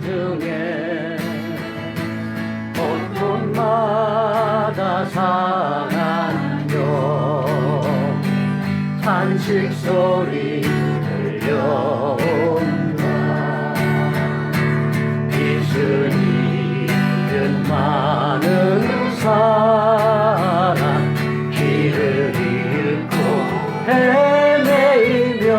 중에 곳곳마다 상한요 탄식 소리 들려온다. 빚을 잃은 많은 사람 길을 잃고 헤매이며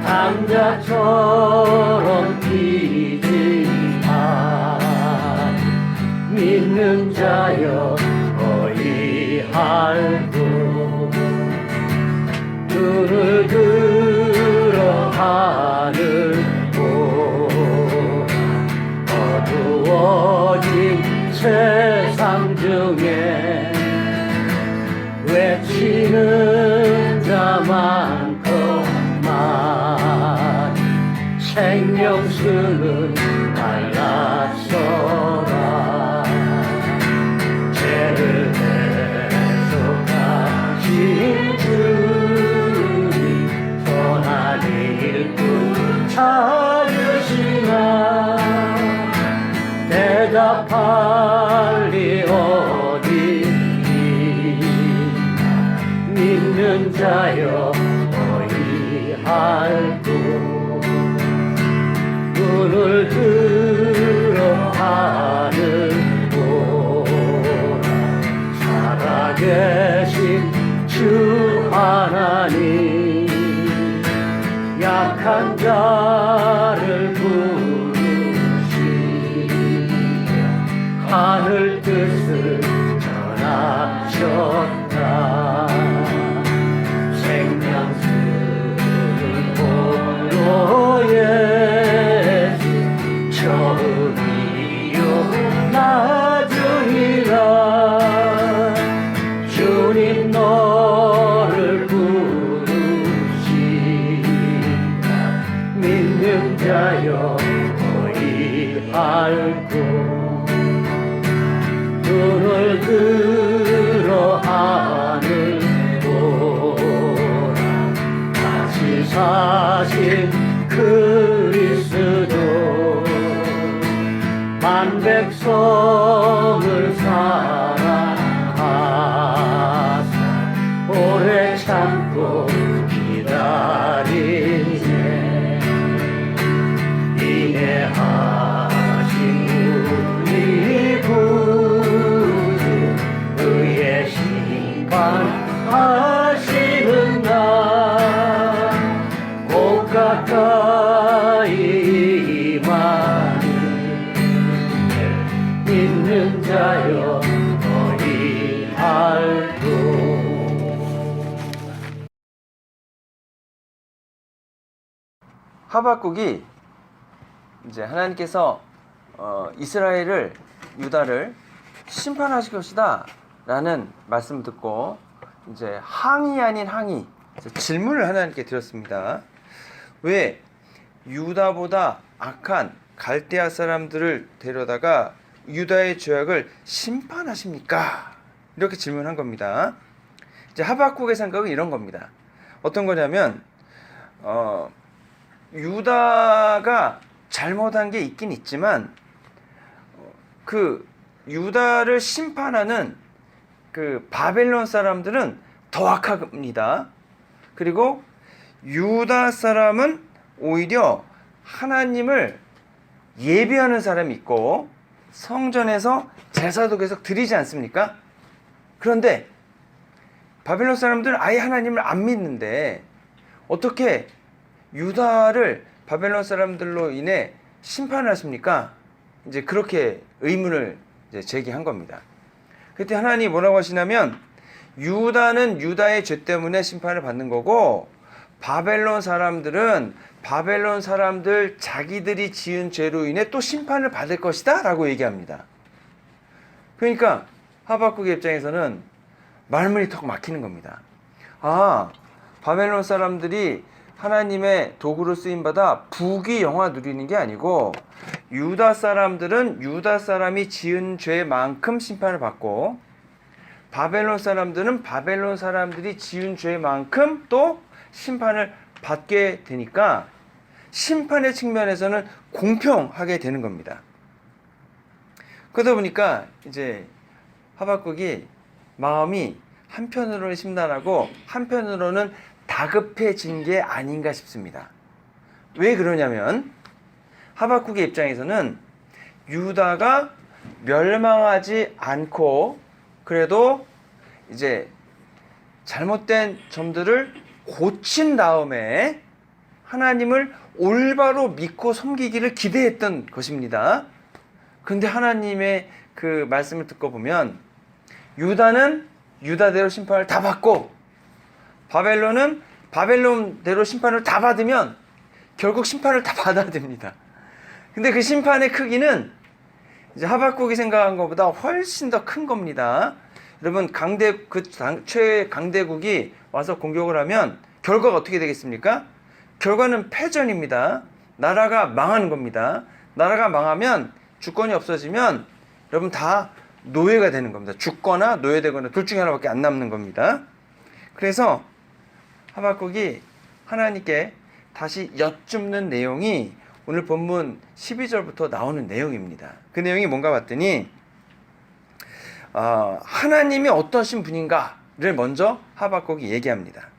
당자처럼 뛰지만 믿는 자여 어이할구. 눈을 들어 하늘 보라. 어두워진 세상 중에 외치는 자만큼만 생명수는 갈라서라. 죄를 대속하신 주님 선한 일꾼 찾으시나. 대답할 리 어디니. 믿는 자여 어이할구. 눈을 들어 하늘 보라. 살아계신 주 하나님 약한 자를 부르시며 하늘 뜻을 전하셨다. 생명수는 홀로 예수 처음이요 나중이라. 주님 너를 부르신다. 믿는 자여 어이할구. 눈을 들어 하늘 보라. 다시 사신 그리스도 만백성을 사랑하사 오래 참고 기다리네. 인내하신 우리 구주 의의 심판하시는 날 곧 가까이 임하니 믿는 자여 어이할구. 하박국이 이제 하나님께서 이스라엘을 유다를 심판하실 것이다 라는 말씀을 듣고 이제 항의 아닌 항의 질문을 하나님께 드렸습니다. 왜 유다보다 악한 갈대아 사람들을 데려다가 유다의 죄악을 심판하십니까? 이렇게 질문한 겁니다. 이제 하박국의 생각은 이런 겁니다. 어떤 거냐면 유다가 잘못한 게 있긴 있지만 그 유다를 심판하는 그 바벨론 사람들은 더 악합니다. 그리고 유다 사람은 오히려 하나님을 예배하는 사람이 있고 성전에서 제사도 계속 드리지 않습니까? 그런데 바벨론 사람들은 아예 하나님을 안 믿는데 어떻게 유다를 바벨론 사람들로 인해 심판을 하십니까? 이제 그렇게 의문을 이제 제기한 겁니다. 그때 하나님이 뭐라고 하시냐면 유다는 유다의 죄 때문에 심판을 받는 거고 바벨론 사람들은 바벨론 사람들 자기들이 지은 죄로 인해 또 심판을 받을 것이다 라고 얘기합니다. 그러니까 하박국의 입장에서는 말문이 턱 막히는 겁니다. 아, 바벨론 사람들이 하나님의 도구로 쓰임받아 부귀영화 누리는 게 아니고 유다 사람들은 유다 사람이 지은 죄만큼 심판을 받고 바벨론 사람들은 바벨론 사람들이 지은 죄만큼 또 심판을 받게 되니까 심판의 측면에서는 공평하게 되는 겁니다. 그러다 보니까 이제 하박국이 마음이 한편으로는 심란하고 한편으로는 다급해진 게 아닌가 싶습니다. 왜 그러냐면 하박국의 입장에서는 유다가 멸망하지 않고 그래도 이제 잘못된 점들을 고친 다음에 하나님을 올바로 믿고 섬기기를 기대했던 것입니다. 그런데 하나님의 그 말씀을 듣고 보면 유다는 유다대로 심판을 다 받고 바벨론은 바벨론대로 심판을 다 받으면 결국 심판을 다 받아야 됩니다. 근데 그 심판의 크기는 이제 하박국이 생각한 것보다 훨씬 더 큰 겁니다. 여러분 최강대국이 와서 공격을 하면 결과가 어떻게 되겠습니까? 결과는 패전입니다. 나라가 망하는 겁니다. 나라가 망하면 주권이 없어지면 여러분 다 노예가 되는 겁니다. 죽거나 노예되거나 둘 중에 하나밖에 안 남는 겁니다. 그래서 하박국이 하나님께 다시 여쭙는 내용이 오늘 본문 12절부터 나오는 내용입니다. 그 내용이 뭔가 봤더니 하나님이 어떠신 분인가를 먼저 하박국이 얘기합니다.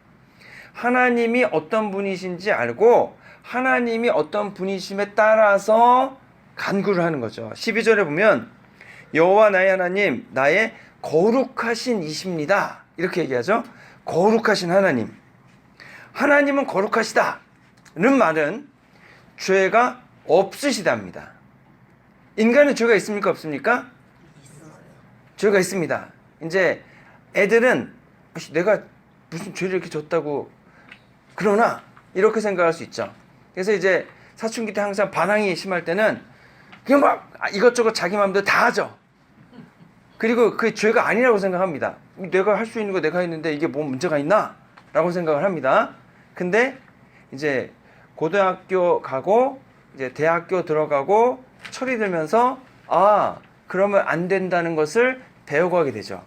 하나님이 어떤 분이신지 알고 하나님이 어떤 분이심에 따라서 간구를 하는 거죠. 12절에 보면 여호와 나의 하나님 나의 거룩하신 이십니다. 이렇게 얘기하죠. 거룩하신 하나님. 하나님은 거룩하시다는 말은 죄가 없으시답니다. 인간은 죄가 있습니까? 없습니까? 죄가 있습니다. 이제 애들은 내가 무슨 죄를 이렇게 졌다고 그러나 이렇게 생각할 수 있죠. 그래서 이제 사춘기 때 항상 반항이 심할 때는 그냥 막 이것저것 자기 마음대로 다 하죠. 그리고 그 죄가 아니라고 생각합니다. 내가 할 수 있는 거 내가 했는데 이게 뭐 문제가 있나? 라고 생각을 합니다. 근데 이제 고등학교 가고 이제 대학교 들어가고 철이 들면서 그러면 안 된다는 것을 배워가게 되죠.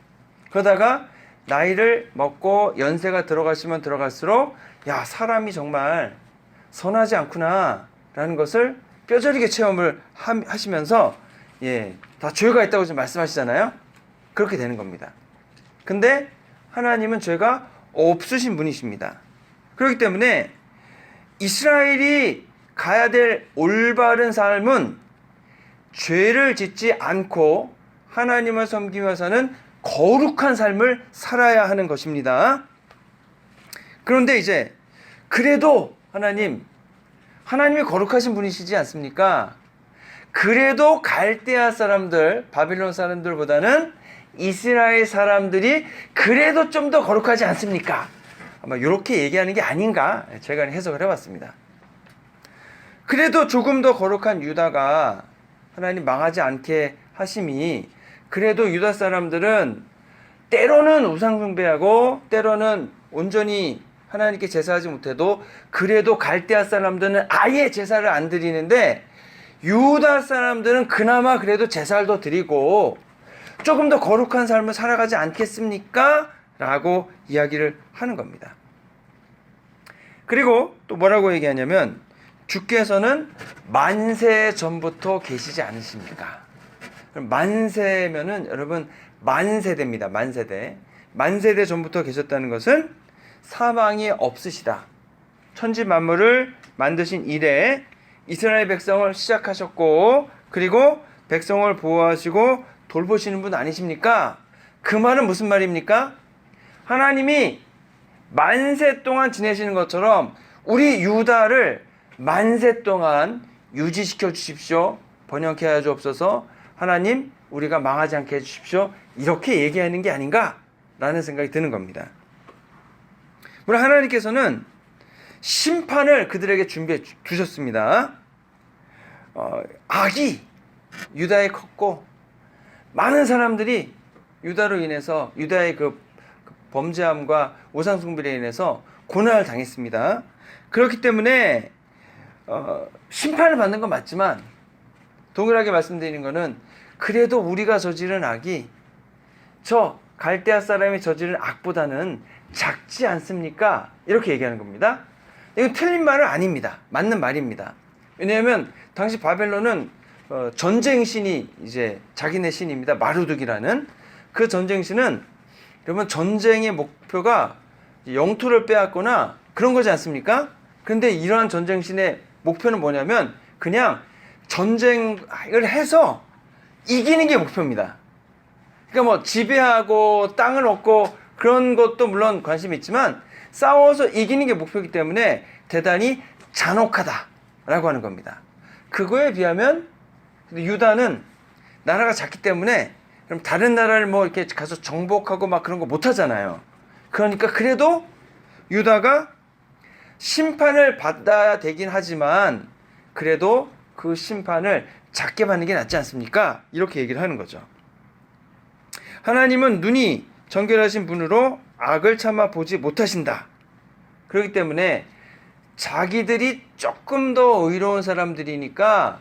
그러다가 나이를 먹고 연세가 들어가시면 들어갈수록 야, 사람이 정말 선하지 않구나 라는 것을 뼈저리게 체험을 하시면서 다 죄가 있다고 지금 말씀하시잖아요. 그렇게 되는 겁니다. 근데 하나님은 죄가 없으신 분이십니다. 그렇기 때문에 이스라엘이 가야 될 올바른 삶은 죄를 짓지 않고 하나님을 섬기면서는 거룩한 삶을 살아야 하는 것입니다. 그런데 이제 그래도 하나님이 거룩하신 분이시지 않습니까? 그래도 갈대아 사람들, 바빌론 사람들보다는 이스라엘 사람들이 그래도 좀 더 거룩하지 않습니까? 아마 이렇게 얘기하는 게 아닌가 제가 해석을 해봤습니다. 그래도 조금 더 거룩한 유다가 하나님 망하지 않게 하심이 그래도 유다 사람들은 때로는 우상 숭배하고 때로는 온전히 하나님께 제사하지 못해도 그래도 갈대아 사람들은 아예 제사를 안 드리는데 유다 사람들은 그나마 그래도 제사를 더 드리고 조금 더 거룩한 삶을 살아가지 않겠습니까? 라고 이야기를 하는 겁니다. 그리고 또 뭐라고 얘기하냐면 주께서는 만세 전부터 계시지 않으십니까? 만세면은 여러분 만세대입니다. 만세대. 만세대 전부터 계셨다는 것은 사망이 없으시다. 천지 만물을 만드신 이래 이스라엘 백성을 시작하셨고 그리고 백성을 보호하시고 돌보시는 분 아니십니까? 그 말은 무슨 말입니까? 하나님이 만세 동안 지내시는 것처럼 우리 유다를 만세 동안 유지시켜 주십시오. 번영케 하여 주옵소서. 하나님 우리가 망하지 않게 해주십시오. 이렇게 얘기하는 게 아닌가? 라는 생각이 드는 겁니다. 물론 하나님께서는 심판을 그들에게 준비해 두셨습니다. 악이 유다에 컸고 많은 사람들이 유다로 인해서 유다의 그 범죄함과 우상숭배로 인해서 고난을 당했습니다. 그렇기 때문에 심판을 받는 건 맞지만 동일하게 말씀드리는 것은 그래도 우리가 저지른 악이 저 갈대아 사람이 저지른 악보다는 작지 않습니까? 이렇게 얘기하는 겁니다. 이건 틀린 말은 아닙니다. 맞는 말입니다. 왜냐하면 당시 바벨론은 전쟁신이 이제 자기네 신입니다. 마루둑이라는 그 전쟁신은 여러분 전쟁의 목표가 영토를 빼앗거나 그런 거지 않습니까? 그런데 이러한 전쟁신의 목표는 뭐냐면 그냥 전쟁을 해서 이기는 게 목표입니다. 그러니까 뭐 지배하고 땅을 얻고 그런 것도 물론 관심이 있지만 싸워서 이기는 게 목표이기 때문에 대단히 잔혹하다라고 하는 겁니다. 그거에 비하면 유다는 나라가 작기 때문에 그럼 다른 나라를 뭐 이렇게 가서 정복하고 막 그런 거 못 하잖아요. 그러니까 그래도 유다가 심판을 받아야 되긴 하지만 그래도 그 심판을 작게 받는 게 낫지 않습니까? 이렇게 얘기를 하는 거죠. 하나님은 눈이 정결하신 분으로 악을 참아 보지 못하신다. 그렇기 때문에 자기들이 조금 더 의로운 사람들이니까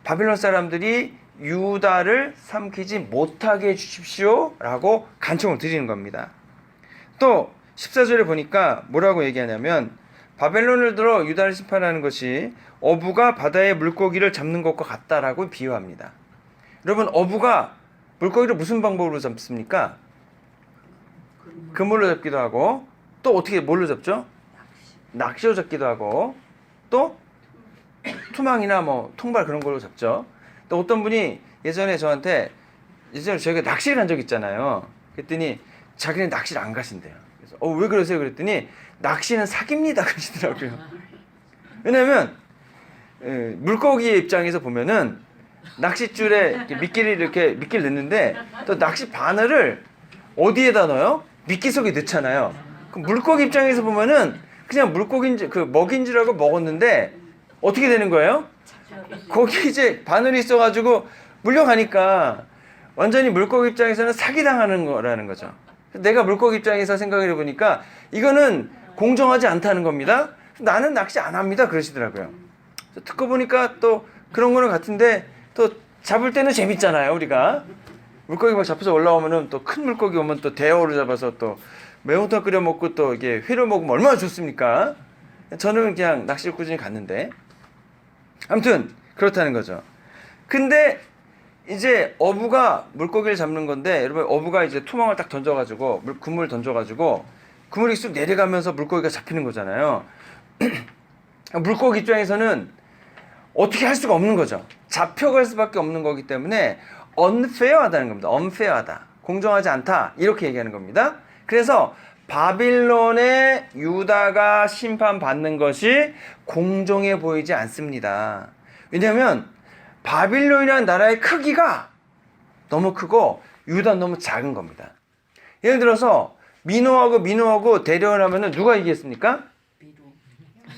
바빌론 사람들이 유다를 삼키지 못하게 해주십시오 라고 간청을 드리는 겁니다. 또 14절에 보니까 뭐라고 얘기하냐면 바벨론을 들어 유다를 심판하는 것이 어부가 바다의 물고기를 잡는 것과 같다라고 비유합니다. 여러분 어부가 물고기를 무슨 방법으로 잡습니까? 그물로 잡기도 하고 또 어떻게 뭘로 잡죠? 낚시로 잡기도 하고 또 투망이나 뭐 통발 그런 걸로 잡죠. 또 어떤 분이 예전에 저한테 저희가 낚시를 간 적 있잖아요. 그랬더니 자기는 낚시를 안 가신대요. 그래서 왜 그러세요? 그랬더니 낚시는 사기입니다 그러시더라고요. 왜냐면 물고기의 입장에서 보면은 낚싯줄에 미끼를 넣는데 또 낚시 바늘을 어디에다 넣어요? 미끼 속에 넣잖아요. 그럼 물고기 입장에서 보면은 그냥 물고기인지 그 먹인 줄 알고 먹었는데 어떻게 되는 거예요? 거기 이제 바늘이 있어가지고 물려가니까 완전히 물고기 입장에서는 사기당하는 거라는 거죠. 내가 물고기 입장에서 생각을 해보니까 이거는 공정하지 않다는 겁니다. 나는 낚시 안 합니다 그러시더라고요. 듣고 보니까 또 그런 거는 같은데 또 잡을 때는 재밌잖아요. 우리가 물고기 막 잡혀서 올라오면은 또 큰 물고기 오면 또 대어로 잡아서 또 매운탕 끓여 먹고 또 이게 회로 먹으면 얼마나 좋습니까? 저는 그냥 낚시를 꾸준히 갔는데 아무튼 그렇다는 거죠. 근데 이제 어부가 물고기를 잡는 건데 여러분 어부가 이제 투망을 딱 던져가지고 그물을 던져가지고 그물이 쑥 내려가면서 물고기가 잡히는 거잖아요. 물고기 입장에서는 어떻게 할 수가 없는 거죠. 잡혀갈 수밖에 없는 거기 때문에 unfair하다는 겁니다. unfair하다. 공정하지 않다. 이렇게 얘기하는 겁니다. 그래서 바빌론의 유다가 심판받는 것이 공정해 보이지 않습니다. 왜냐하면 바빌론이라는 나라의 크기가 너무 크고 유다는 너무 작은 겁니다. 예를 들어서 민호하고 대련을 하면 누가 이기겠습니까?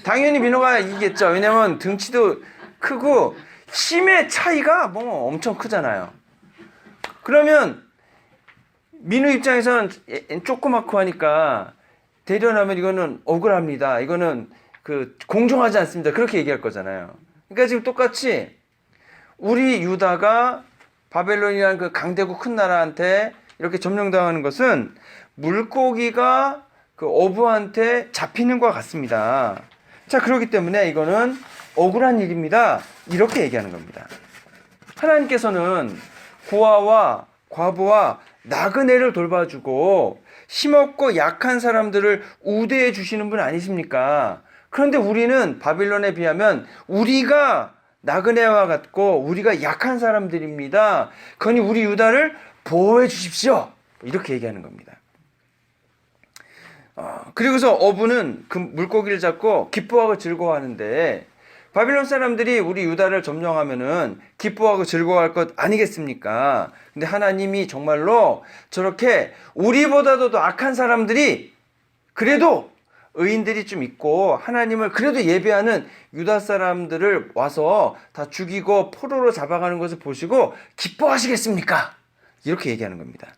당연히 민호가 이기겠죠. 왜냐하면 등치도 크고 힘의 차이가 뭐 엄청 크잖아요. 그러면 민우 입장에서는 조그맣고 하니까 대련하면 이거는 억울합니다. 이거는 공정하지 않습니다. 그렇게 얘기할 거잖아요. 그러니까 지금 똑같이 우리 유다가 바벨론이라는 그 강대국 큰 나라한테 이렇게 점령당하는 것은 물고기가 그 어부한테 잡히는 것과 같습니다. 자, 그렇기 때문에 이거는 억울한 일입니다. 이렇게 얘기하는 겁니다. 하나님께서는 고아와 과부와 나그네를 돌봐주고 힘없고 약한 사람들을 우대해 주시는 분 아니십니까? 그런데 우리는 바빌론에 비하면 우리가 나그네와 같고 우리가 약한 사람들입니다. 그러니 우리 유다를 보호해 주십시오. 이렇게 얘기하는 겁니다. 그리고서 어부는 그 물고기를 잡고 기뻐하고 즐거워하는데 바빌론 사람들이 우리 유다를 점령하면은 기뻐하고 즐거워할 것 아니겠습니까? 근데 하나님이 정말로 저렇게 우리보다도 더 악한 사람들이 그래도 의인들이 좀 있고 하나님을 그래도 예배하는 유다 사람들을 와서 다 죽이고 포로로 잡아가는 것을 보시고 기뻐하시겠습니까? 이렇게 얘기하는 겁니다.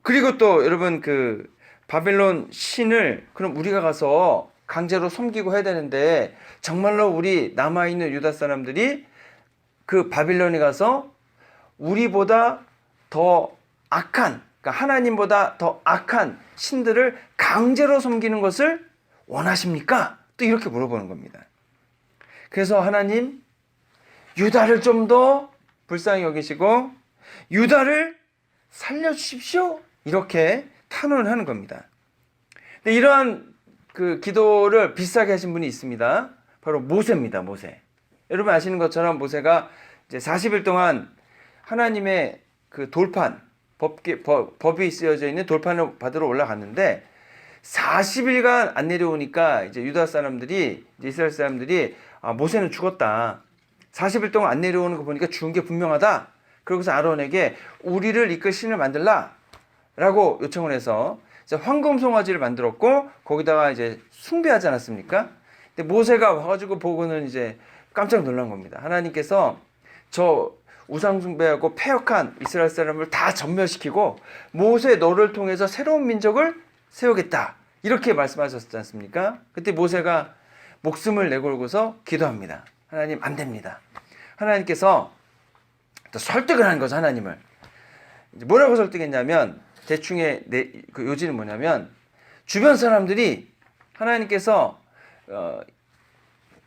그리고 또 여러분 그 바벨론 신을 그럼 우리가 가서 강제로 섬기고 해야 되는데 정말로 우리 남아있는 유다 사람들이 그 바빌론에 가서 우리보다 더 악한, 그러니까 하나님보다 더 악한 신들을 강제로 섬기는 것을 원하십니까? 또 이렇게 물어보는 겁니다. 그래서 하나님 유다를 좀 더 불쌍히 여기시고 유다를 살려주십시오. 이렇게 탄원을 하는 겁니다. 근데 이러한 그 기도를 비슷하게 하신 분이 있습니다. 바로 모세입니다. 모세. 여러분 아시는 것처럼 모세가 이제 40일 동안 하나님의 그 돌판, 법이 쓰여져 있는 돌판을 받으러 올라갔는데 40일간 안 내려오니까 이제 유다 사람들이, 이제 이스라엘 사람들이 모세는 죽었다. 40일 동안 안 내려오는 거 보니까 죽은 게 분명하다. 그러고서 아론에게 우리를 이끌 신을 만들라 라고 요청을 해서 황금 송아지를 만들었고 거기다가 이제 숭배하지 않았습니까? 근데 모세가 와가지고 보고는 이제 깜짝 놀란 겁니다. 하나님께서 저 우상 숭배하고 패역한 이스라엘 사람을 다 전멸시키고 모세 너를 통해서 새로운 민족을 세우겠다 이렇게 말씀하셨지 않습니까? 그때 모세가 목숨을 내걸고서 기도합니다. 하나님 안 됩니다. 하나님께서 또 설득을 하는 거죠. 하나님을 뭐라고 설득했냐면 대충의 그 요지는 뭐냐면 주변 사람들이 하나님께서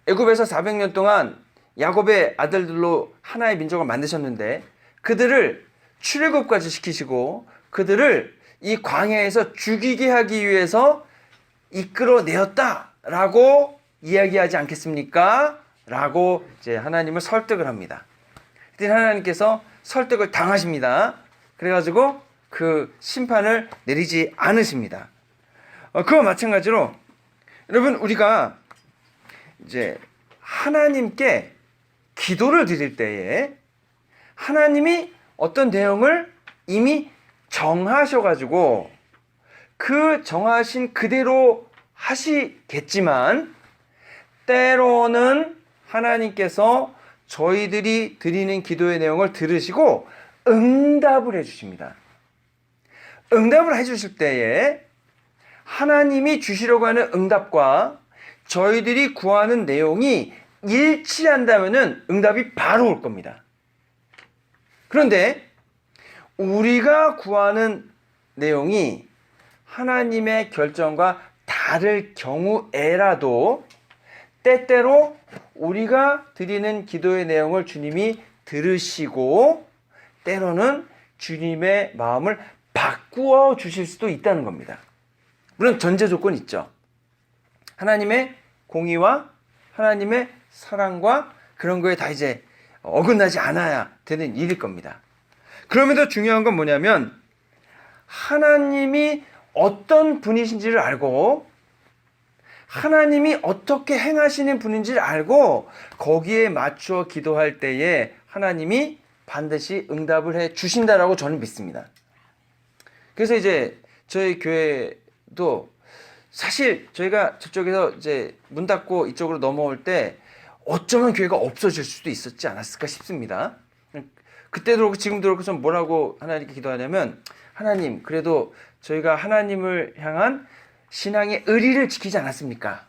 애굽에서 400년 동안 야곱의 아들들로 하나의 민족을 만드셨는데 그들을 출애굽까지 시키시고 그들을 이 광야에서 죽이게 하기 위해서 이끌어내었다라고 이야기하지 않겠습니까? 라고 이제 하나님을 설득을 합니다. 그때 하나님께서 설득을 당하십니다. 그래가지고 그 심판을 내리지 않으십니다. 그와 마찬가지로 여러분 우리가 이제 하나님께 기도를 드릴 때에 하나님이 어떤 내용을 이미 정하셔가지고 그 정하신 그대로 하시겠지만 때로는 하나님께서 저희들이 드리는 기도의 내용을 들으시고 응답을 해주십니다. 응답을 해주실 때에 하나님이 주시려고 하는 응답과 저희들이 구하는 내용이 일치한다면 응답이 바로 올 겁니다. 그런데 우리가 구하는 내용이 하나님의 결정과 다를 경우에라도 때때로 우리가 드리는 기도의 내용을 주님이 들으시고 때로는 주님의 마음을 바꾸어 주실 수도 있다는 겁니다. 물론 전제 조건이 있죠. 하나님의 공의와 하나님의 사랑과 그런 거에 다 이제 어긋나지 않아야 되는 일일 겁니다. 그럼에도 중요한 건 뭐냐면 하나님이 어떤 분이신지를 알고 하나님이 어떻게 행하시는 분인지를 알고 거기에 맞추어 기도할 때에 하나님이 반드시 응답을 해 주신다라고 저는 믿습니다. 그래서 이제 저희 교회도 사실 저희가 저쪽에서 이제 문 닫고 이쪽으로 넘어올 때 어쩌면 교회가 없어질 수도 있었지 않았을까 싶습니다. 그때도 그렇고 지금도 그렇고 좀 뭐라고 하나님께 기도하냐면 하나님 그래도 저희가 하나님을 향한 신앙의 의리를 지키지 않았습니까?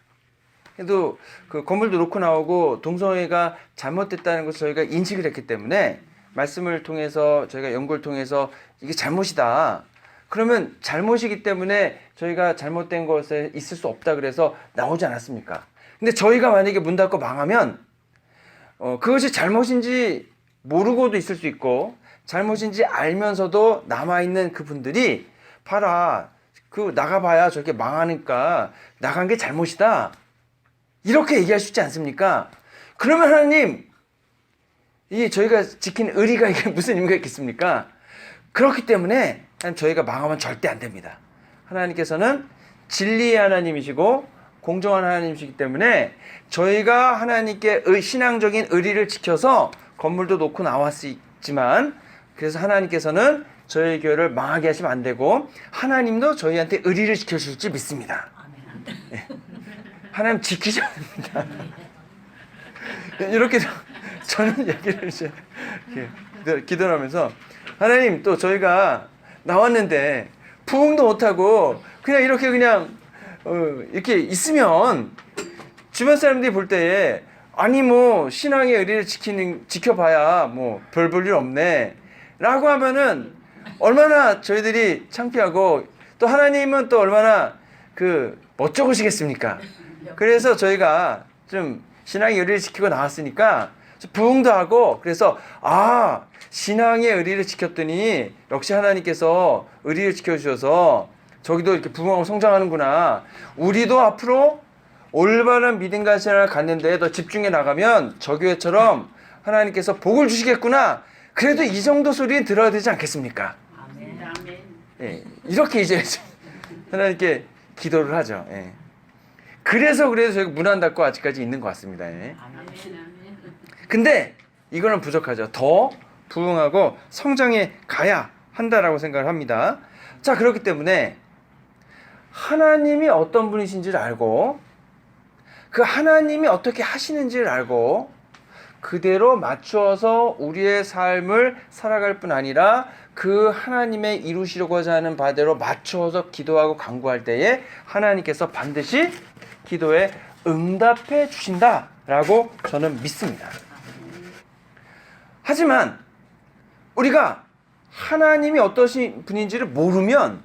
그래도 그 건물도 놓고 나오고 동성애가 잘못됐다는 것을 저희가 인식을 했기 때문에 말씀을 통해서 저희가 연구를 통해서 이게 잘못이다. 그러면 잘못이기 때문에 저희가 잘못된 것에 있을 수 없다 그래서 나오지 않았습니까? 근데 저희가 만약에 문 닫고 망하면 그것이 잘못인지 모르고도 있을 수 있고 잘못인지 알면서도 남아있는 그분들이 봐라 그 나가봐야 저렇게 망하니까 나간 게 잘못이다 이렇게 얘기할 수 있지 않습니까? 그러면 하나님 이게 저희가 지킨 의리가 이게 무슨 의미가 있겠습니까? 그렇기 때문에 저희가 망하면 절대 안 됩니다. 하나님께서는 진리의 하나님이시고 공정한 하나님이시기 때문에 저희가 하나님께 신앙적인 의리를 지켜서 건물도 놓고 나왔지만 그래서 하나님께서는 저희 교회를 망하게 하시면 안 되고 하나님도 저희한테 의리를 지켜주실 줄 믿습니다. 네. 하나님 지키셔야 됩니다. 이렇게 저는 얘기를 이제 기도를 하면서 하나님 또 저희가 나왔는데 부흥도 못하고 그냥 이렇게 그냥 이렇게 있으면 주변 사람들이 볼 때에 아니 뭐 신앙의 의리를 지켜봐야 뭐 별 볼 일 없네 라고 하면은 얼마나 저희들이 창피하고 또 하나님은 또 얼마나 어쩌고시겠습니까? 그래서 저희가 좀 신앙의 의리를 지키고 나왔으니까 부흥도 하고, 그래서 신앙의 의리를 지켰더니 역시 하나님께서 의리를 지켜주셔서 저기도 이렇게 부흥하고 성장하는구나. 우리도 앞으로 올바른 믿음과 신앙을 갖는데 더 집중해 나가면 저 교회처럼 하나님께서 복을 주시겠구나. 그래도 이 정도 소리는 들어야 되지 않겠습니까? 아멘. 아멘. 예, 이렇게 이제 하나님께 기도를 하죠. 예. 그래서 저희가 문 안 닫고 아직까지 있는 것 같습니다. 예. 아멘. 아멘. 근데 이거는 부족하죠. 더 부흥하고 성장해 가야 한다라고 생각을 합니다. 자, 그렇기 때문에 하나님이 어떤 분이신지를 알고, 그 하나님이 어떻게 하시는지를 알고 그대로 맞추어서 우리의 삶을 살아갈 뿐 아니라 그 하나님의 이루시려고자 하는 바대로 맞추어서 기도하고 간구할 때에 하나님께서 반드시 기도에 응답해 주신다라고 저는 믿습니다. 하지만 우리가 하나님이 어떠신 분인지를 모르면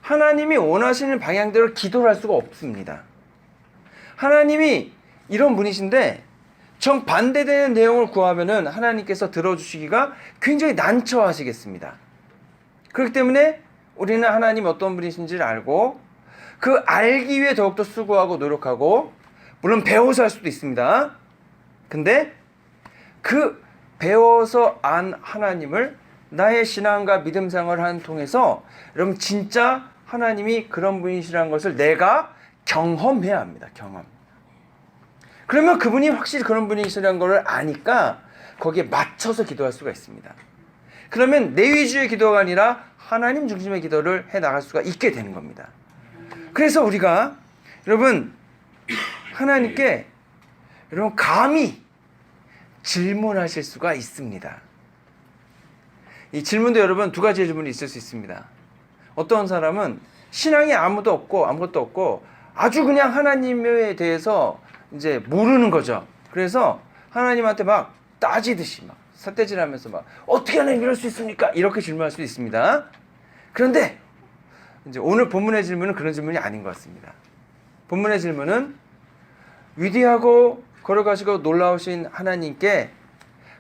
하나님이 원하시는 방향대로 기도를 할 수가 없습니다. 하나님이 이런 분이신데 정반대되는 내용을 구하면은 하나님께서 들어주시기가 굉장히 난처하시겠습니다. 그렇기 때문에 우리는 하나님이 어떤 분이신지를 알고 그 알기 위해 더욱더 수고하고 노력하고, 물론 배워서 할 수도 있습니다. 근데 그 배워서 안 하나님을 나의 신앙과 믿음 생활을 하는 통해서 여러분 진짜 하나님이 그런 분이시라는 것을 내가 경험해야 합니다. 경험. 그러면 그분이 확실히 그런 분이시라는 걸 아니까 거기에 맞춰서 기도할 수가 있습니다. 그러면 내 위주의 기도가 아니라 하나님 중심의 기도를 해 나갈 수가 있게 되는 겁니다. 그래서 우리가 여러분 하나님께 여러분 감히 질문하실 수가 있습니다. 이 질문도 여러분 두 가지 질문이 있을 수 있습니다. 어떤 사람은 신앙이 아무것도 없고 아주 그냥 하나님에 대해서 이제 모르는 거죠. 그래서 하나님한테 막 따지듯이 막 삿대질하면서 막 어떻게 하나님 이럴 수 있습니까? 이렇게 질문할 수도 있습니다. 그런데 이제 오늘 본문의 질문은 그런 질문이 아닌 것 같습니다. 본문의 질문은 위대하고 걸어가시고 놀라우신 하나님께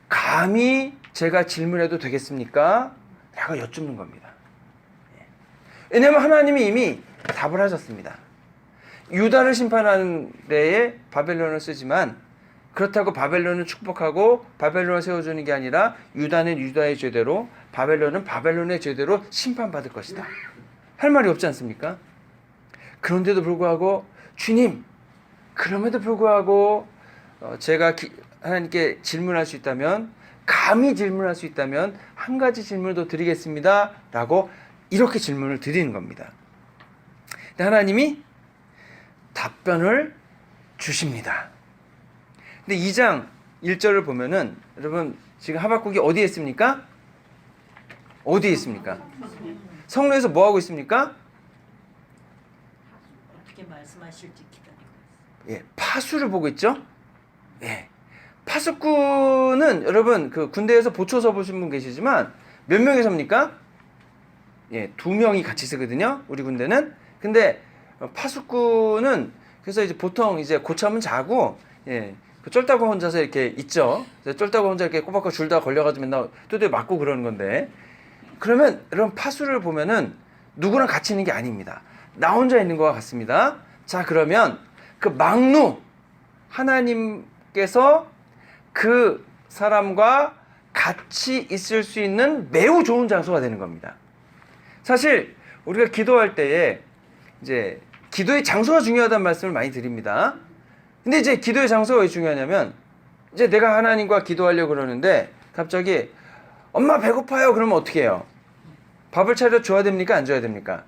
감히 제가 질문해도 되겠습니까? 라고 여쭙는 겁니다. 왜냐하면 하나님이 이미 답을 하셨습니다. 유다를 심판하는 데에 바벨론을 쓰지만 그렇다고 바벨론을 축복하고 바벨론을 세워주는 게 아니라 유다는 유다의 죄대로 바벨론은 바벨론의 죄대로 심판받을 것이다. 할 말이 없지 않습니까? 그런데도 불구하고 주님, 그럼에도 불구하고 제가 하나님께 질문할 수 있다면, 감히 질문할 수 있다면 한 가지 질문을 더 드리겠습니다 라고 이렇게 질문을 드리는 겁니다. 근데 하나님이 답변을 주십니다. 근데 2장 1절을 보면은 여러분 지금 하박국이 어디에 있습니까? 어디에 있습니까? 성로에서 뭐 하고 있습니까? 어떻게 말씀하실지 기다리고 있어요. 예, 파수를 보고 있죠? 예. 파수꾼은 여러분 그 군대에서 보초서 보신 분 계시지만 몇 명이 섭니까? 예, 2명이 같이 쓰거든요. 우리 군대는. 근데 파수꾼은 그래서 이제 보통 이제 고참은 자고, 예, 그 쫄다고 혼자서 이렇게 있죠. 쫄다고 혼자 이렇게 꼬박꼬박 줄다 걸려가지고 맨날 두드려 맞고 그러는 건데, 그러면 여러분 파수를 보면은 누구랑 같이 있는 게 아닙니다. 나 혼자 있는 것과 같습니다. 자, 그러면 그 막루 하나님께서 그 사람과 같이 있을 수 있는 매우 좋은 장소가 되는 겁니다. 사실 우리가 기도할 때에 이제 기도의 장소가 중요하다는 말씀을 많이 드립니다. 근데 이제 기도의 장소가 왜 중요하냐면, 이제 내가 하나님과 기도하려고 그러는데 갑자기 엄마 배고파요 그러면 어떻게 해요? 밥을 차려 줘야 됩니까? 안 줘야 됩니까?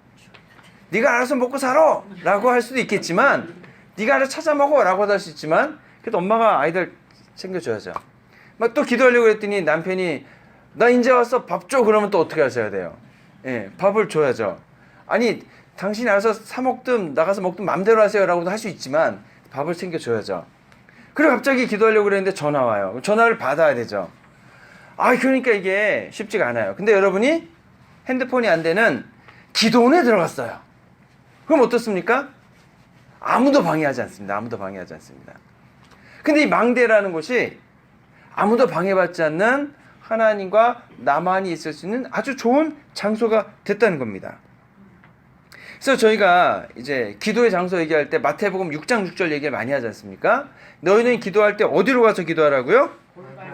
네가 알아서 먹고 살아 라고 할 수도 있겠지만, 네가 알아서 찾아 먹어 라고 할 수 있지만, 그래도 엄마가 아이들 챙겨줘야죠. 막 또 기도하려고 했더니 남편이 나 이제 왔어 밥 줘 그러면 또 어떻게 하셔야 돼요? 예, 밥을 줘야죠. 아니 당신이 알아서 사 먹든 나가서 먹든 맘대로 하세요 라고도 할 수 있지만 밥을 챙겨줘야죠. 그리고 갑자기 기도하려고 그랬는데 전화 와요. 전화를 받아야 되죠. 그러니까 이게 쉽지가 않아요. 근데 여러분이 핸드폰이 안 되는 기도원에 들어갔어요. 그럼 어떻습니까? 아무도 방해하지 않습니다. 아무도 방해하지 않습니다. 근데 이 망대라는 곳이 아무도 방해받지 않는 하나님과 나만이 있을 수 있는 아주 좋은 장소가 됐다는 겁니다. 그래서 저희가 이제 기도의 장소 얘기할 때 마태복음 6장 6절 얘기를 많이 하지 않습니까? 너희는 기도할 때 어디로 가서 기도하라고요?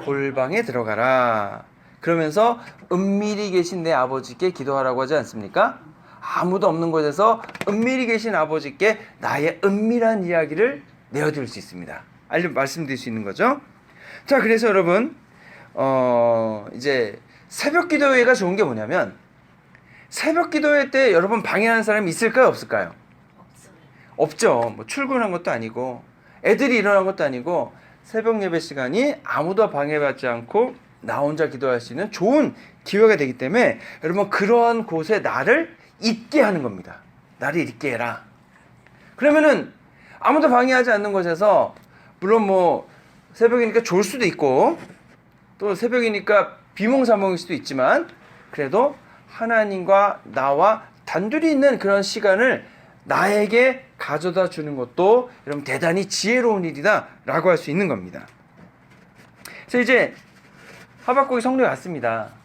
골방에 들어가라. 그러면서 은밀히 계신 내 아버지께 기도하라고 하지 않습니까? 아무도 없는 곳에서 은밀히 계신 아버지께 나의 은밀한 이야기를 내어드릴 수 있습니다. 말씀드릴 수 있는 거죠. 자, 그래서 여러분 이제 새벽 기도회가 좋은 게 뭐냐면 새벽 기도회 때 여러분 방해하는 사람이 있을까요, 없을까요? 없죠. 뭐 출근한 것도 아니고 애들이 일어난 것도 아니고 새벽 예배 시간이 아무도 방해받지 않고 나 혼자 기도할 수 있는 좋은 기회가 되기 때문에 여러분 그러한 곳에 나를 있게 하는 겁니다. 나를 있게 해라. 그러면은 아무도 방해하지 않는 곳에서 물론 뭐 새벽이니까 졸 수도 있고 또 새벽이니까 비몽사몽일 수도 있지만 그래도 하나님과 나와 단둘이 있는 그런 시간을 나에게 가져다 주는 것도 여러분 대단히 지혜로운 일이다 라고 할 수 있는 겁니다. 그래서 이제 하박국이 성로에 갔습니다.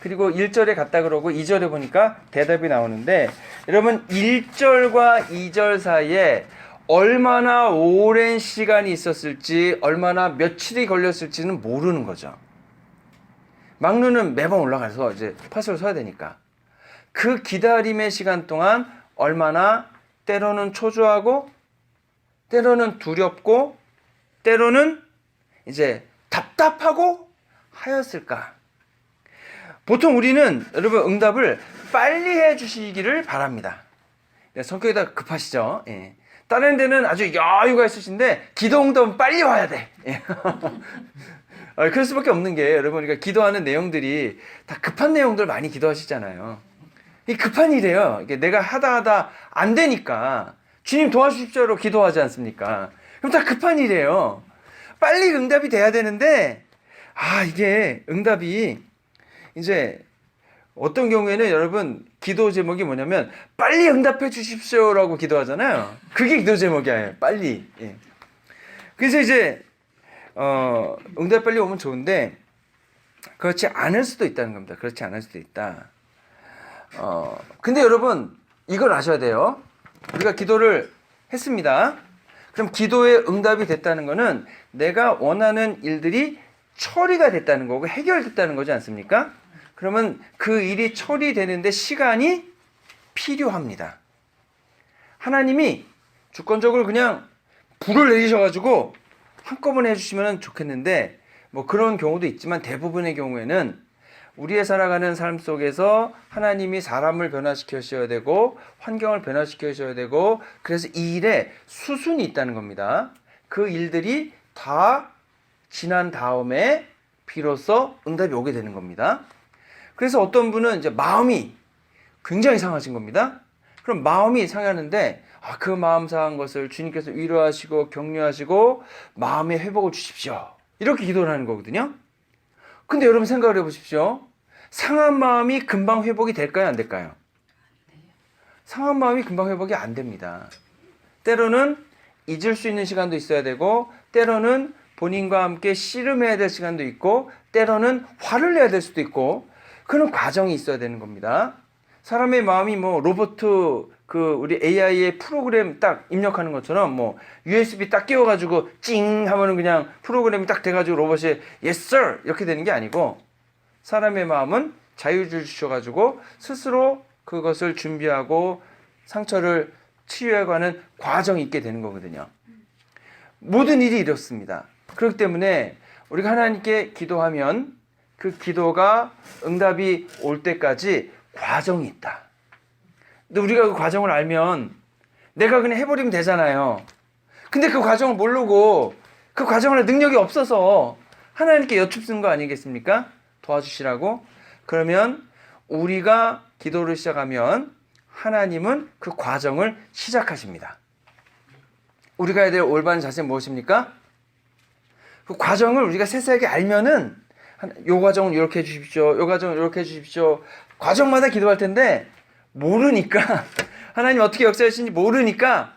그리고 1절에 갔다 그러고 2절에 보니까 대답이 나오는데 여러분 1절과 2절 사이에 얼마나 오랜 시간이 있었을지 얼마나 며칠이 걸렸을지는 모르는 거죠. 막루는 매번 올라가서 이제 파수를 서야 되니까 그 기다림의 시간 동안 얼마나 때로는 초조하고 때로는 두렵고 때로는 이제 답답하고 하였을까. 보통 우리는 여러분 응답을 빨리 해주시기를 바랍니다. 성격이 다 급하시죠. 예. 다른 데는 아주 여유가 있으신데 기도 응답은 빨리 와야 돼. 예. 그럴 수밖에 없는 게 여러분 그러니까 기도하는 내용들이 다 급한 내용들 많이 기도하시잖아요. 이 급한 일이에요. 이게 내가 하다 안 되니까 주님 도와주십시오로 기도하지 않습니까? 그럼 다 급한 일이에요. 빨리 응답이 돼야 되는데 이게 응답이 이제 어떤 경우에는 여러분 기도 제목이 뭐냐면 빨리 응답해 주십시오라고 기도하잖아요. 그게 기도 제목이에요. 빨리. 예. 그래서 이제 응답 빨리 오면 좋은데 그렇지 않을 수도 있다는 겁니다. 그렇지 않을 수도 있다. 근데 여러분 이걸 아셔야 돼요. 우리가 기도를 했습니다. 그럼 기도의 응답이 됐다는 거는 내가 원하는 일들이 처리가 됐다는 거고 해결됐다는 거지 않습니까? 그러면 그 일이 처리되는데 시간이 필요합니다. 하나님이 주권적으로 그냥 불을 내리셔가지고 한꺼번에 해주시면 좋겠는데 뭐 그런 경우도 있지만 대부분의 경우에는 우리의 살아가는 삶 속에서 하나님이 사람을 변화시켜셔야 되고 환경을 변화시켜셔야 되고 그래서 이 일에 수순이 있다는 겁니다. 그 일들이 다 지난 다음에 비로소 응답이 오게 되는 겁니다. 그래서 어떤 분은 이제 마음이 굉장히 상하신 겁니다. 그럼 마음이 상하는데 그 마음 상한 것을 주님께서 위로하시고 격려하시고 마음의 회복을 주십시오. 이렇게 기도를 하는 거거든요. 근데 여러분 생각을 해보십시오. 상한 마음이 금방 회복이 될까요? 안 될까요? 상한 마음이 금방 회복이 안 됩니다. 때로는 잊을 수 있는 시간도 있어야 되고 때로는 본인과 함께 씨름해야 될 시간도 있고 때로는 화를 내야 될 수도 있고 그런 과정이 있어야 되는 겁니다. 사람의 마음이 뭐 로봇 우리 AI의 프로그램 딱 입력하는 것처럼 뭐 USB 딱 끼워가지고 찡 하면은 그냥 프로그램이 딱 돼가지고 로봇이 Yes sir 이렇게 되는 게 아니고 사람의 마음은 자유를 주셔가지고 스스로 그것을 준비하고 상처를 치유해가는 과정이 있게 되는 거거든요. 모든 일이 이렇습니다. 그렇기 때문에 우리가 하나님께 기도하면 그 기도가 응답이 올 때까지 과정이 있다. 근데 우리가 그 과정을 알면 내가 그냥 해버리면 되잖아요. 근데 그 과정을 모르고 그 과정을 할 능력이 없어서 하나님께 여쭙는 거 아니겠습니까? 도와주시라고. 그러면 우리가 기도를 시작하면 하나님은 그 과정을 시작하십니다. 우리가 해야 될 올바른 자세는 무엇입니까? 그 과정을 우리가 세세하게 알면은 요 과정은 이렇게 해주십시오. 요 과정은 이렇게 해주십시오. 과정마다 기도할 텐데 모르니까 하나님 어떻게 역사하시는지 모르니까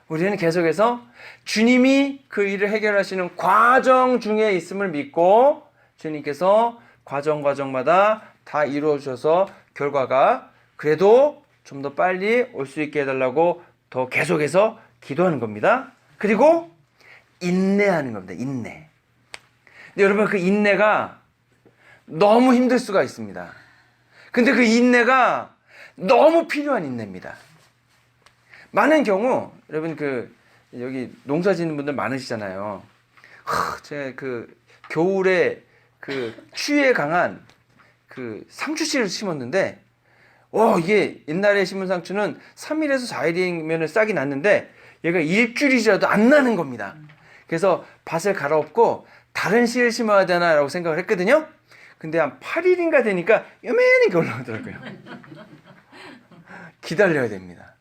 우리는 계속해서 주님이 그 일을 해결하시는 과정 중에 있음을 믿고 주님께서 과정마다 다 이루어 주셔서 결과가 그래도 좀 더 빨리 올 수 있게 해달라고 더 계속해서 기도하는 겁니다. 그리고 인내하는 겁니다. 인내. 근데 여러분 그 인내가 너무 힘들 수가 있습니다. 근데 그 인내가 너무 필요한 인내입니다. 많은 경우 여러분 그 여기 농사 짓는 분들 많으시잖아요. 제가 그 겨울에 그 추위에 강한 그 상추씨를 심었는데 이게 옛날에 심은 상추는 3일에서 4일이면 싹이 났는데 얘가 일주일이라도 안 나는 겁니다. 그래서 밭을 갈아엎고 다른 씨를 심어야 되나라고 생각을 했거든요. 근데 한 8일인가 되니까 요만하게 올라오더라고요. 기다려야 됩니다.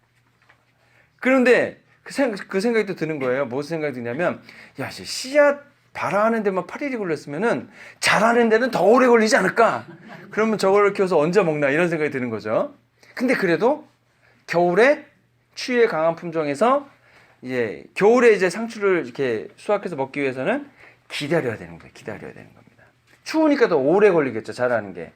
그런데 그 생각이 또 드는 거예요. 무슨 생각이 드냐면 야, 씨앗 발화하는 데만 8일이 걸렸으면은 자라는 데는 더 오래 걸리지 않을까? 그러면 저거를 키워서 언제 먹나 이런 생각이 드는 거죠. 근데 그래도 겨울에 추위에 강한 품종에서 이제 겨울에 이제 상추를 이렇게 수확해서 먹기 위해서는 기다려야 되는 거예요. 기다려야 되는 겁니다. 추우니까 더 오래 걸리겠죠. 자라는 게.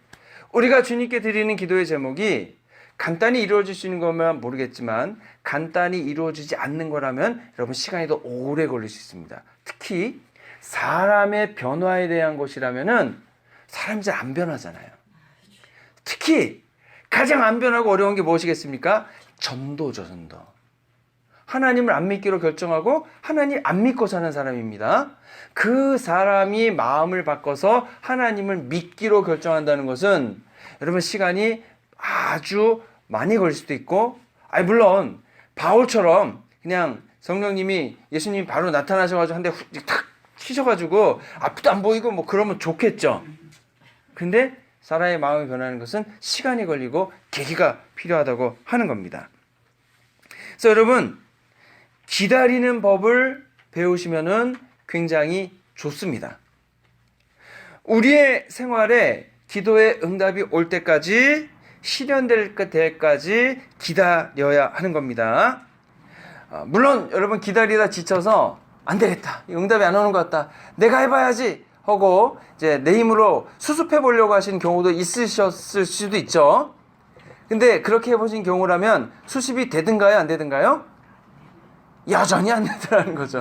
우리가 주님께 드리는 기도의 제목이 간단히 이루어질 수 있는 거면 모르겠지만 간단히 이루어지지 않는 거라면 여러분 시간이 더 오래 걸릴 수 있습니다. 특히 사람의 변화에 대한 것이라면은 사람이 잘 안 변하잖아요. 특히 가장 안 변하고 어려운 게 무엇이겠습니까? 전도죠, 전도. 하나님을 안 믿기로 결정하고 하나님 안 믿고 사는 사람입니다. 그 사람이 마음을 바꿔서 하나님을 믿기로 결정한다는 것은 여러분 시간이 아주 많이 걸릴 수도 있고, 물론 바울처럼 그냥 성령님이 예수님이 바로 나타나셔가지고 한 대 탁 치셔가지고 앞도 안 보이고 뭐 그러면 좋겠죠. 근데 사람의 마음이 변하는 것은 시간이 걸리고 계기가 필요하다고 하는 겁니다. 그래서 여러분 기다리는 법을 배우시면은 굉장히 좋습니다. 우리의 생활에 기도의 응답이 올 때까지 실현될 때까지 기다려야 하는 겁니다. 물론 여러분 기다리다 지쳐서 안 되겠다, 응답이 안 오는 것 같다, 내가 해봐야지 하고 이제 내 힘으로 수습해 보려고 하신 경우도 있으셨을 수도 있죠. 근데 그렇게 해보신 경우라면 수습이 되든가요, 안 되든가요? 여전히 안 되더라는 거죠.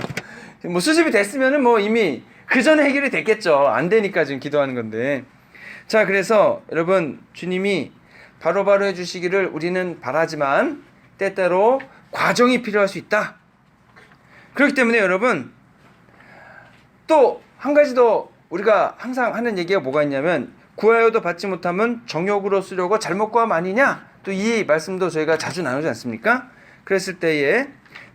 뭐 수습이 됐으면은 뭐 이미 그 전에 해결이 됐겠죠. 안 되니까 지금 기도하는 건데. 자, 그래서 여러분 주님이 바로바로 해주시기를 우리는 바라지만 때때로 과정이 필요할 수 있다. 그렇기 때문에 여러분 또 한 가지 더 우리가 항상 하는 얘기가 뭐가 있냐면 구하여도 받지 못하면 정욕으로 쓰려고 잘못 구함 아니냐. 또 이 말씀도 저희가 자주 나누지 않습니까? 그랬을 때에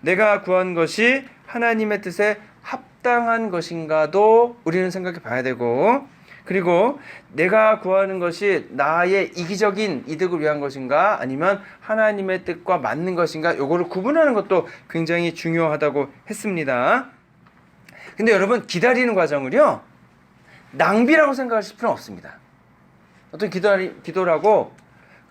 내가 구한 것이 하나님의 뜻에 합당한 것인가도 우리는 생각해 봐야 되고, 그리고 내가 구하는 것이 나의 이기적인 이득을 위한 것인가 아니면 하나님의 뜻과 맞는 것인가, 요거를 구분하는 것도 굉장히 중요하다고 했습니다. 근데 여러분 기다리는 과정을요 낭비라고 생각하실 필요는 없습니다. 어떤 기도라고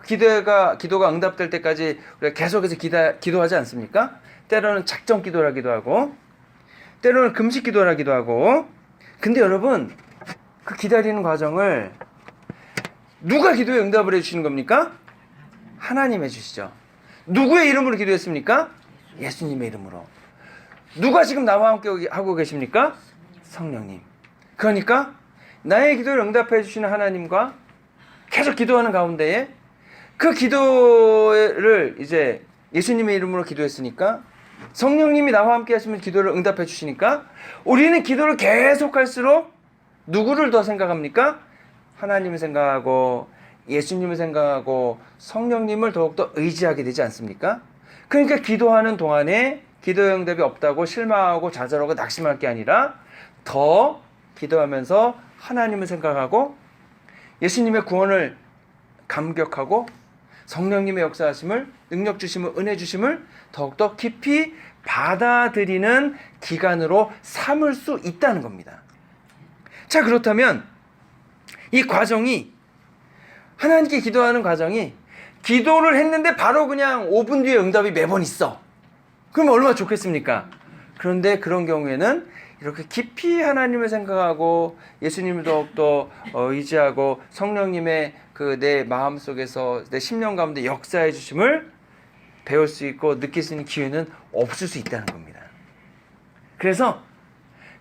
기도가 응답될 때까지 우리가 계속해서 기도하지 않습니까? 때로는 작정 기도라기도 하고 때로는 금식 기도라기도 하고. 근데 여러분 그 기다리는 과정을 누가 기도에 응답을 해주시는 겁니까? 하나님 해주시죠. 누구의 이름으로 기도했습니까? 예수님의 이름으로. 누가 지금 나와 함께 하고 계십니까? 성령님. 그러니까 나의 기도를 응답해 주시는 하나님과 계속 기도하는 가운데에 그 기도를 이제 예수님의 이름으로 기도했으니까 성령님이 나와 함께 하시면 기도를 응답해 주시니까 우리는 기도를 계속할수록 누구를 더 생각합니까? 하나님을 생각하고 예수님을 생각하고 성령님을 더욱더 의지하게 되지 않습니까? 그러니까 기도하는 동안에 기도의 응답이 없다고 실망하고 좌절하고 낙심할 게 아니라 더 기도하면서 하나님을 생각하고 예수님의 구원을 감격하고 성령님의 역사하심을, 능력 주심을, 은혜 주심을 더욱더 깊이 받아들이는 기간으로 삼을 수 있다는 겁니다. 자, 그렇다면 이 과정이, 하나님께 기도하는 과정이 기도를 했는데 바로 그냥 5분 뒤에 응답이 매번 있어. 그러면 얼마나 좋겠습니까? 그런데 그런 경우에는 이렇게 깊이 하나님을 생각하고 예수님을 더욱더 의지하고 성령님의 그 내 마음 속에서 내 심령 가운데 역사해 주심을 배울 수 있고 느낄 수 있는 기회는 없을 수 있다는 겁니다. 그래서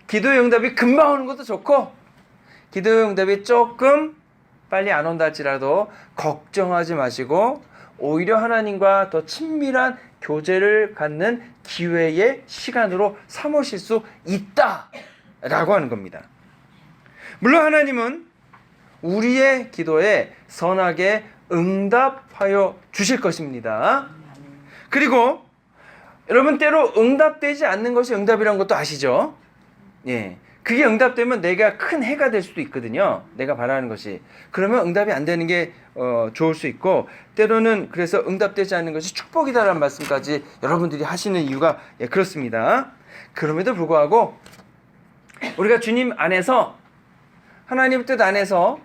기도의 응답이 금방 오는 것도 좋고 기도의 응답이 조금 빨리 안 온다 할지라도 걱정하지 마시고 오히려 하나님과 더 친밀한 교제를 갖는 기회의 시간으로 삼으실 수 있다라고 하는 겁니다. 물론 하나님은 우리의 기도에 선하게 응답하여 주실 것입니다. 그리고 여러분 때로 응답되지 않는 것이 응답이라는 것도 아시죠? 예. 그게 응답되면 내가 큰 해가 될 수도 있거든요. 내가 바라는 것이. 그러면 응답이 안 되는 게 좋을 수 있고 때로는 그래서 응답되지 않는 것이 축복이다라는 말씀까지 여러분들이 하시는 이유가 그렇습니다. 그럼에도 불구하고 우리가 주님 안에서 하나님 뜻 안에서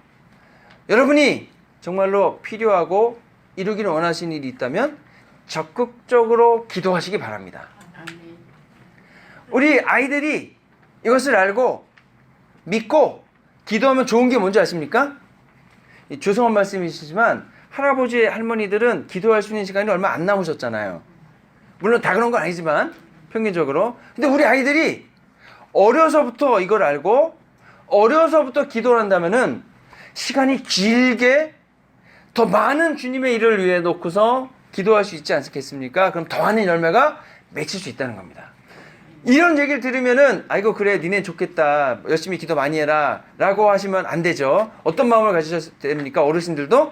여러분이 정말로 필요하고 이루기를 원하시는 일이 있다면 적극적으로 기도하시기 바랍니다. 우리 아이들이 이것을 알고 믿고 기도하면 좋은 게 뭔지 아십니까? 죄송한 말씀이시지만 할아버지 할머니들은 기도할 수 있는 시간이 얼마 안 남으셨잖아요. 물론 다 그런 건 아니지만 평균적으로. 근데 우리 아이들이 어려서부터 이걸 알고 어려서부터 기도를 한다면은 시간이 길게 더 많은 주님의 일을 위해 놓고서 기도할 수 있지 않겠습니까? 그럼 더 많은 열매가 맺힐 수 있다는 겁니다. 이런 얘기를 들으면은 아이고 그래 니네 좋겠다 열심히 기도 많이 해라 라고 하시면 안 되죠. 어떤 마음을 가지셔야 됩니까? 어르신들도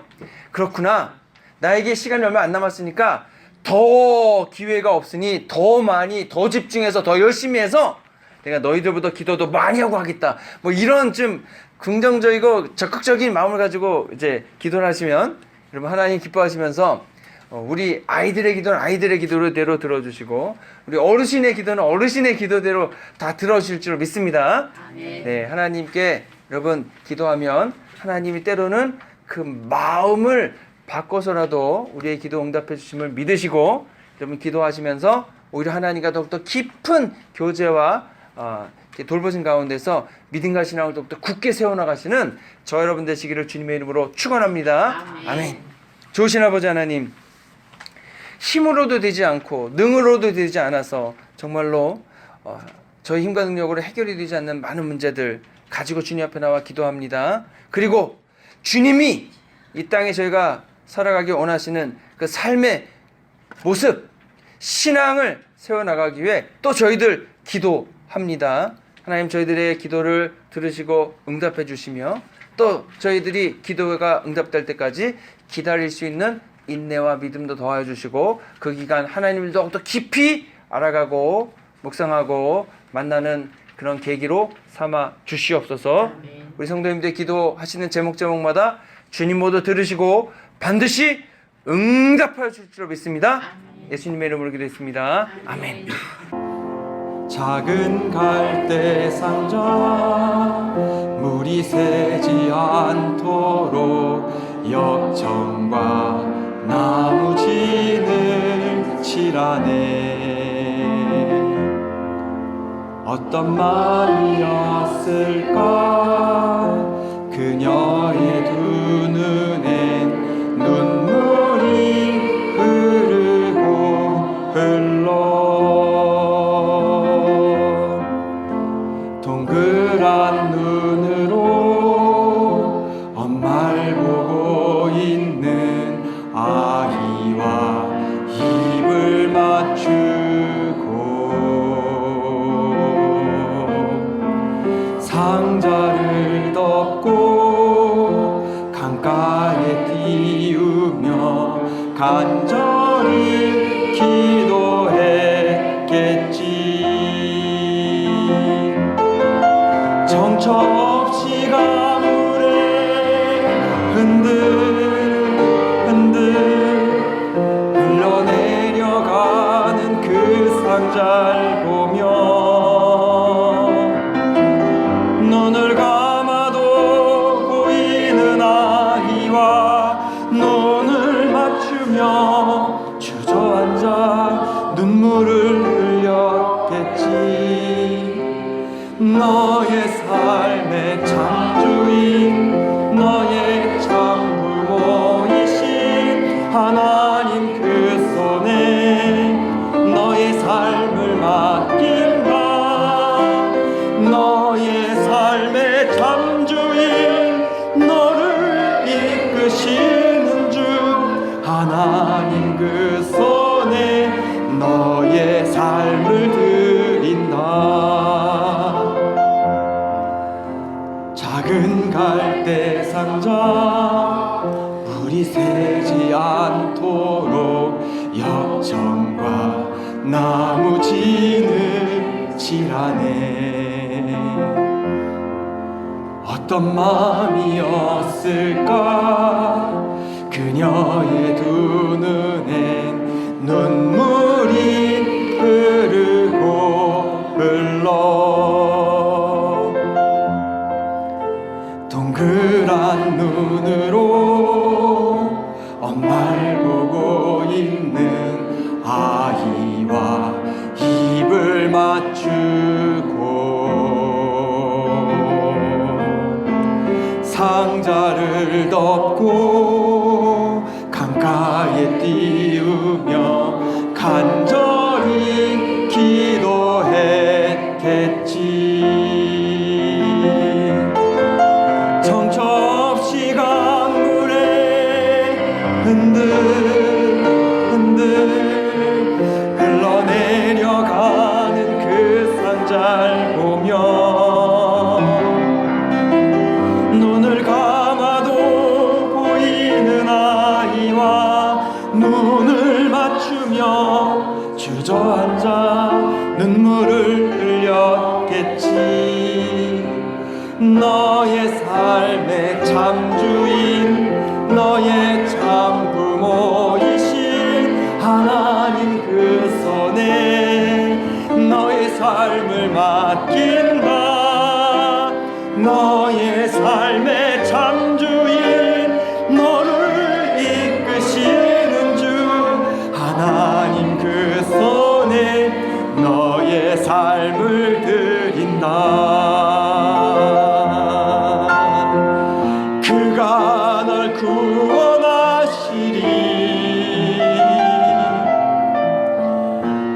그렇구나 나에게 시간이 얼마 안 남았으니까 더 기회가 없으니 더 많이 더 집중해서 더 열심히 해서 내가 너희들보다 기도도 많이 하고 하겠다 뭐 이런 좀 긍정적이고 적극적인 마음을 가지고 이제 기도를 하시면 여러분 하나님 기뻐하시면서 우리 아이들의 기도는 아이들의 기도대로 들어주시고 우리 어르신의 기도는 어르신의 기도대로 다 들어주실 줄 믿습니다. 네, 하나님께 여러분 기도하면 하나님이 때로는 그 마음을 바꿔서라도 우리의 기도 응답해 주심을 믿으시고 여러분 기도하시면서 오히려 하나님과 더욱더 깊은 교제와 돌보신 가운데서 믿음과 신앙을 더욱더 굳게 세워나가시는 저 여러분 되시기를 주님의 이름으로 축원합니다. 아멘. 좋으신 아버지 하나님 힘으로도 되지 않고 능으로도 되지 않아서 정말로 저희 힘과 능력으로 해결이 되지 않는 많은 문제들 가지고 주님 앞에 나와 기도합니다. 그리고 주님이 이 땅에 저희가 살아가기 원하시는 그 삶의 모습, 신앙을 세워나가기 위해 또 저희들 기도합니다. 하나님 저희들의 기도를 들으시고 응답해 주시며 또 저희들이 기도가 응답될 때까지 기다릴 수 있는 인내와 믿음도 더하여 주시고 그 기간 하나님을 더욱더 깊이 알아가고 묵상하고 만나는 그런 계기로 삼아 주시옵소서. 우리 성도님들 기도하시는 제목마다 주님 모두 들으시고 반드시 응답하여 주실 줄 믿습니다. 예수님의 이름으로 기도했습니다. 아멘. 작은 갈대 상자 물이 새지 않도록 역청과 나무진을 칠하네. 어떤 말이었을까 그녀의 두 눈엔 눈물이 흐르고 흘러 동그란 눈으로 엄마를 보고 있는 아이와 입을 맞추고 상자를 덮고 강가에 띄우며 간절히 기도했겠지. 정처 없이 가물에 흔들흔들 흘러내려가는 그 상자를 보며 눈을 감아도 보이는 아이와 눈을 맞추 맞추며 주저앉아 눈물을 흘렸겠지. 너의 삶의 창주인 너의 참부모이신 하나님 그 손에 너의 삶을 맡긴다. 너의 삶의 참주인 너를 이끄시는 주 하나님 그 손에 너의 삶을 드린다. 작은 갈대 상자 물이 새지 않도록 역청과 나무 진을 칠하네. 어떤 마음이었을까 그녀의 두 눈엔 눈물이 흐르고 흘러. 동그란 눈으로 엄마를 보고 있는 아이와 입을 맞추고 상자를 덮고 강가에 띄우며 간절히 기도했겠지. 정처 없이 강물에 흔들흔들 흘러내려가는 그 상자를 보며 눈을 감아도 보이는 아이와 눈을 맞추며 주저앉아 눈물을 흘렸겠지. 너의 삶의 참주인 너의 참부모이신 하나님 그 손에 너의 삶을 맡긴다. 너의 삶의 참주인 너를 이끄시는 주 하나님 그 손에 너의 삶을 드린다. 그가 널 구원하시리.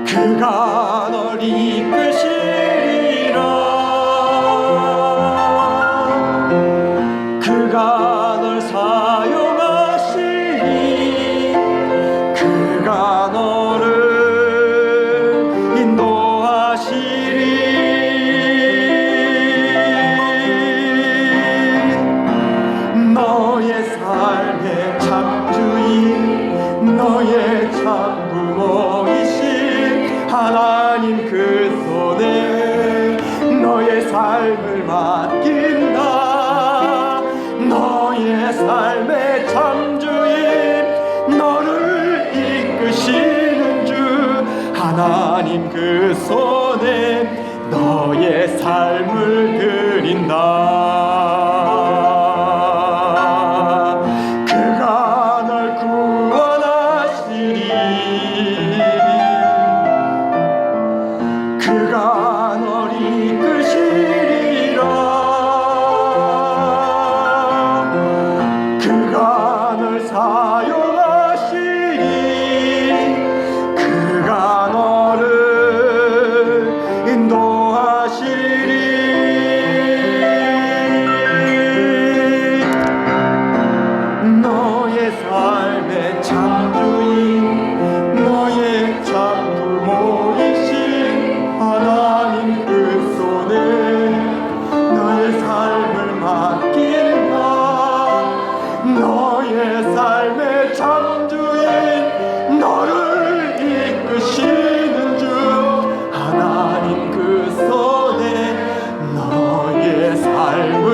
그가 널 이끄시리라. 그가 널 사용하시리. 그가 너를 인도하시리. 너의 삶의 참주인 너의 참부모이신 하나님 그 손에 너의 삶을 맡긴다. 너의 삶의 참주인 너를 이끄시는 주 하나님 그 손에 너의 삶을 드린다. 그가 널 구원하시리. 그가 널 이끄시리라. 그가 널 사용하시리. 그가 너를 인도하시리. 너의 삶의 참주인 너의 참부모이신 하나님 그 손에 너의 삶을 맡긴다. 너의 삶의 참주인 너를 이끄시는 주 하나님 그 손에 너의 삶을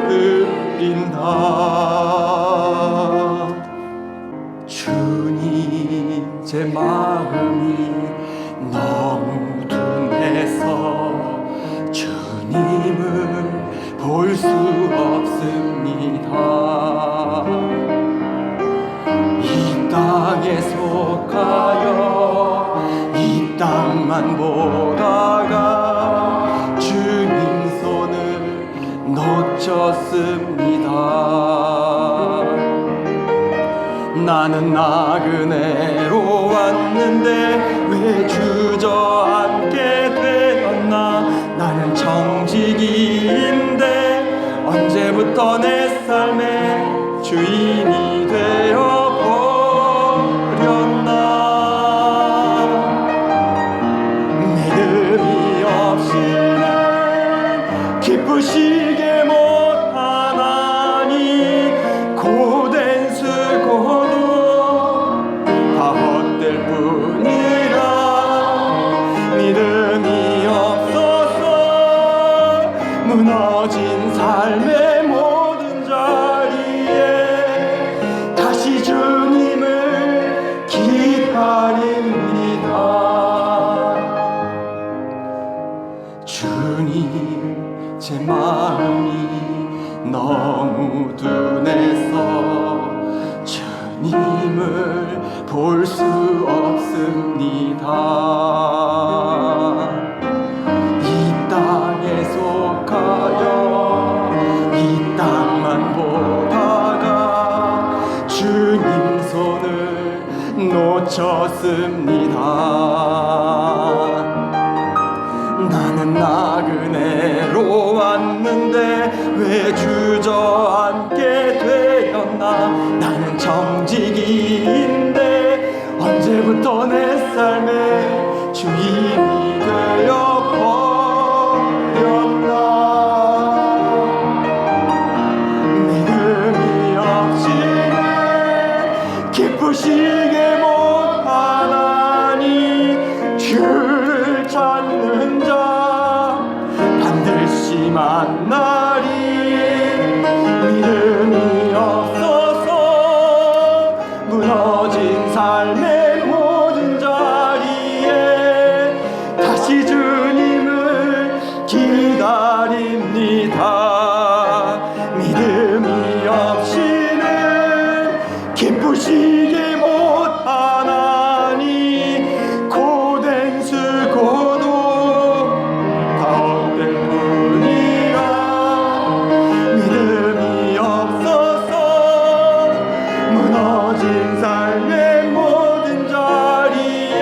드린다. 주님 제 마음이 너무 둔해서 주님을 볼 수 없습니다. 이 땅에 땅에 속하여 이 땅만 보다가 주님 손을 놓쳤습니다. 나는 나그네로 왔는데 왜 주저앉게 되었나. 나는 청지기인데 언제부터 내 삶의 주인이 되어버렸나. 믿음이 없이는 기쁘시게 못하나니 고된 수고도 다 헛될 뿐이라. 믿음이 없어서 무너진 삶의 모든 자리에 다시 주님을 기다립니다. 주님, 제 마음이 너무 둔해서 주님을 볼 수 없습니다. 이 땅에 속하여 이 땅만 보다가 주님 손을 놓쳤습니다. 나는 나그네로 왔는데 왜 주저앉게 되었나. 나는 청지기인데 언제부터 내 삶의 주인이 되어버렸나. 믿음이 없이는 기쁘시게 못하나니 주를 찾는 자 반드시 만나리. 믿음이 없어서 무너진 삶의 모든 자리에 다시 주님을 기다립니다. 믿음이 없이는 기쁘시게 못하나니 고된 수고도 다 헛될 뿐이라. 믿음이 없어서 무너진 삶의 모든 자리에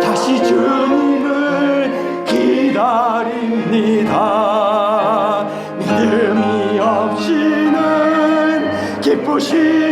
다시 주님을 기다립니다. 믿음이 없이는 기쁘시